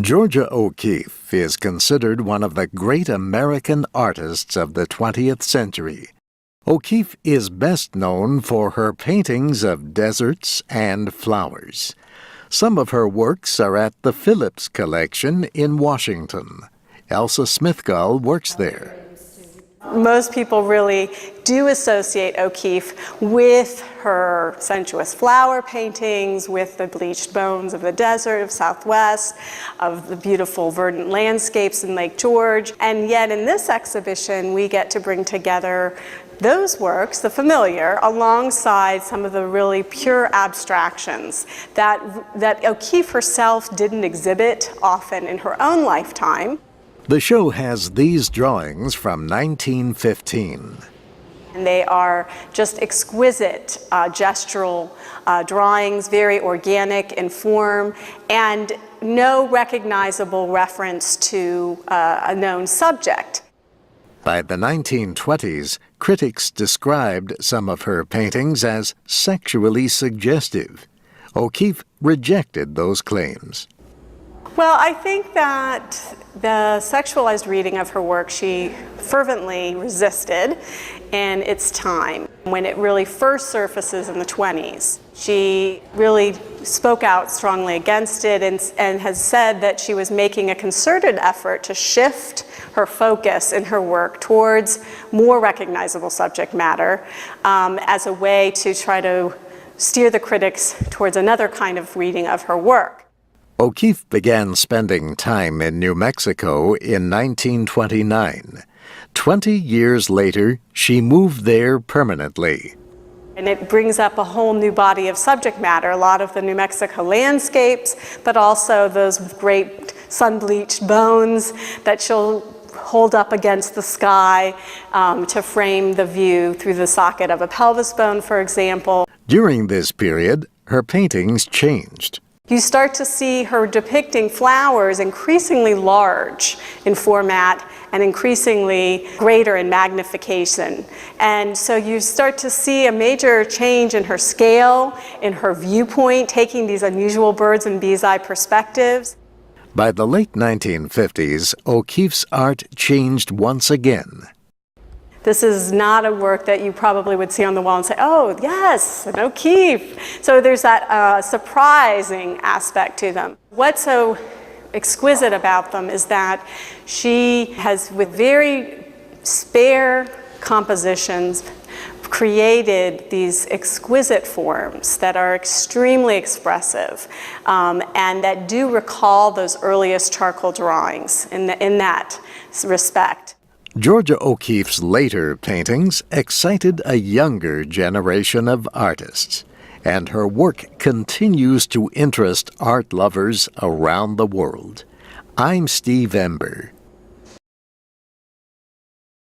Georgia O'Keeffe is considered one of the great American artists of the 20th century. O'Keeffe is best known for her paintings of deserts and flowers. Some of her works are at the Phillips Collection in Washington. Elsa Smithgull works there. Most people really do associate O'Keeffe with her sensuous flower paintings, with the bleached bones of the desert of Southwest, of the beautiful verdant landscapes in Lake George. And yet in this exhibition, we get to bring together those works, the familiar, alongside some of the really pure abstractions that O'Keeffe herself didn't exhibit often in her own lifetime. The show has these drawings from 1915. And they are just exquisite gestural drawings, very organic in form, and no recognizable reference to a known subject. By the 1920s, critics described some of her paintings as sexually suggestive. O'Keeffe rejected those claims. Well, I think that the sexualized reading of her work she fervently resisted in its time. When it really first surfaces in the 20s, she really spoke out strongly against it and has said that she was making a concerted effort to shift her focus in her work towards more recognizable subject matter as a way to try to steer the critics towards another kind of reading of her work. O'Keeffe began spending time in New Mexico in 1929. 20 years later, she moved there permanently. And it brings up a whole new body of subject matter, a lot of the New Mexico landscapes, but also those great sun-bleached bones that she'll hold up against the sky to frame the view through the socket of a pelvis bone, for example. During this period, her paintings changed. You start to see her depicting flowers increasingly large in format and increasingly greater in magnification. And so you start to see a major change in her scale, in her viewpoint, taking these unusual bird's and bee's eye perspectives. By the late 1950s, O'Keeffe's art changed once again. This is not a work that you probably would see on the wall and say, oh, yes, an O'Keeffe. So there's that surprising aspect to them. What's so exquisite about them is that she has, with very spare compositions, created these exquisite forms that are extremely expressive and that do recall those earliest charcoal drawings in that respect. Georgia O'Keeffe's later paintings excited a younger generation of artists, and her work continues to interest art lovers around the world. I'm Steve Ember.